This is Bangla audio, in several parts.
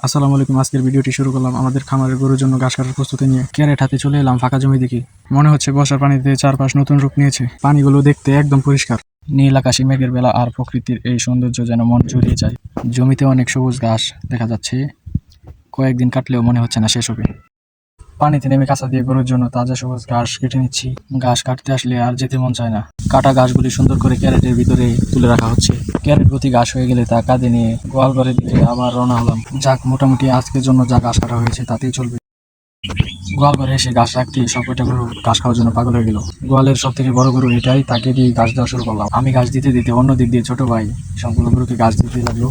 আসসালামু আলাইকুম। আজকের ভিডিওটি শুরু করলাম আমাদের খামারের গরুর জন্য ঘাস কাটার প্রস্তুতি নিয়ে। ক্যারেট হাতে চলে এলাম ফাঁকা জমি দেখি। মনে হচ্ছে বর্ষার পানিতে চারপাশ নতুন রূপ নিয়েছে। পানিগুলো দেখতে একদম পরিষ্কার। নীল আকাশে মেঘের বেলা আর প্রকৃতির এই সৌন্দর্য যেন মন জুড়িয়ে যায়। জমিতে অনেক সবুজ ঘাস দেখা যাচ্ছে। কয়েকদিন কাটলেও মনে হচ্ছে না শেষ হবে। পানিতে নেমে কাঁচা দিয়ে গরুর জন্য তাজা সবুজ ঘাস কেটে নিচ্ছি। ঘাস কাটতে আসলে আর যেতে মন চায় না। কাটা ঘাসগুলি সুন্দর করে ক্যারেটের ভিতরে তুলে রাখা হচ্ছে। ক্যারেট ভর্তি ঘাস হয়ে গেলে তা কাঁধে নিয়ে গোয়াল ঘরের দিকে আবার রওনা হলাম। যাক, মোটামুটি আজকের জন্য যা ঘাস কাটা হয়েছে তাতেই চলবে। গোয়াল ঘরে এসে ঘাস রাখতে সবকটা গরু ঘাস খাওয়ার জন্য পাগল হয়ে গেল। গোয়ালের সব থেকে বড় গরু এটাই, তাকে দিয়ে ঘাস দেওয়া শুরু করলাম। আমি ঘাস দিতে দিতে অন্য দিক দিয়ে ছোট ভাই সবগুলো গরুকে ঘাস দিতে লাগলো।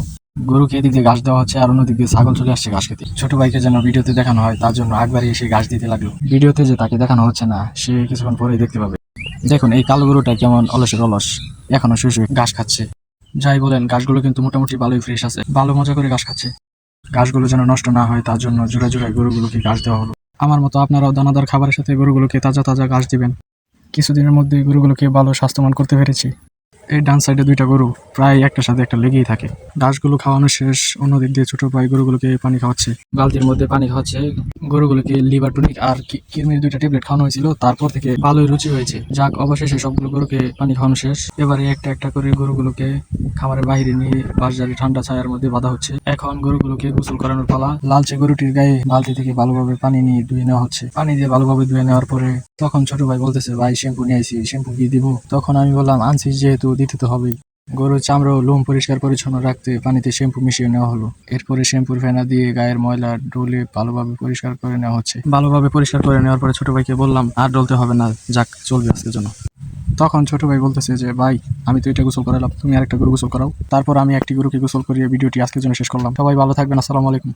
গরুকে এদিক দিয়ে ঘাস দেওয়া হচ্ছে আর অন্য দিক দিয়ে ছাগল চলে আসছে ঘাস খেতে। ছোট ভাইকে যেন ভিডিওতে দেখানো হয় তার জন্য একবারই এসে ঘাস দিতে লাগলো। ভিডিওতে যে তাকে দেখানো হচ্ছে না, সে কিছুক্ষণ পরেই দেখতে পাবে। দেখুন এই কালো গরুটা কেমন অলসের অলস, এখনো শুয়ে শুয়ে ঘাস খাচ্ছে। যাই বলেন, ঘাসগুলো কিন্তু মোটামুটি ভালোই ফ্রেশ আছে, ভালো মজা করে ঘাস খাচ্ছে। ঘাসগুলো যেন নষ্ট না হয় তার জন্য জোড়ায় জোড়ায় গরুগুলোকে ঘাস দেওয়া হলো। আমার মতো আপনারাও দানাদার খাবারের সাথে গরুগুলোকে তাজা তাজা ঘাস দিবেন। কিছুদিনের মধ্যেই গরুগুলোকে ভালো স্বাস্থ্যবান করতে পেরেছি। এই ডান সাইডে দুইটা গরু প্রায় একটার সাথে একটা লেগেই থাকে। ঘাসগুলো খাওয়ানো শেষ, অন্যদিক দিয়ে ছোট ভাই গরুগুলোকে পানি খাওয়াচ্ছে। বালতির মধ্যে পানি খাওয়াচ্ছে। গরুগুলোকে লিভার টনিক আর কিডনির দুইটা ট্যাবলেট খাওয়ানো হয়েছিল, তারপর থেকে ভালোই রুচি হয়েছে। যাক, অবশেষে সবগুলো গরুকে পানি খাওয়ানো শেষ। এবারে একটা একটা করে গরুগুলোকে খামারের বাইরে নিয়ে বাঁশঝাড়ি ঠান্ডা ছায়ার মধ্যে বাঁধা হচ্ছে। এখন গরুগুলোকে গোসল করানোর পালা। লালচে গরুটির গায়ে বালতি থেকে ভালোভাবে পানি নিয়ে ধুয়ে নেওয়া হচ্ছে। পানি দিয়ে ভালোভাবে ধুয়ে নেওয়ার পরে তখন ছোট ভাই বলতেছে, ভাই শ্যাম্পু নিয়ে আইছি, শ্যাম্পু কি দিব? তখন আমি বললাম, আনছিস যেহেতু দিতে তো হবেই। গরুর চামড়া ও লোম পরিষ্কার পরিচ্ছন্ন রাখতে পানিতে শ্যাম্পু মিশিয়ে নেওয়া হলো। এরপরে শ্যাম্পুর ফেনা দিয়ে গায়ের ময়লা ডলে ভালোভাবে পরিষ্কার করে নেওয়া হচ্ছে। ভালোভাবে পরিষ্কার করে নেওয়ার পরে ছোট ভাইকে বললাম, আর ডলতে হবে না, যাক চলবে আজকের জন্য। তখন ছোট ভাই বলতেছে যে, ভাই আমি তো এটা গোসল করালাম, তুমি আরেকটা গরু গোসল করাও। তারপর আমি একটি গরুকে গোসল করিয়ে ভিডিওটি আজকের জন্য শেষ করলাম। সবাই ভালো থাকবেন। আসসালামু আলাইকুম।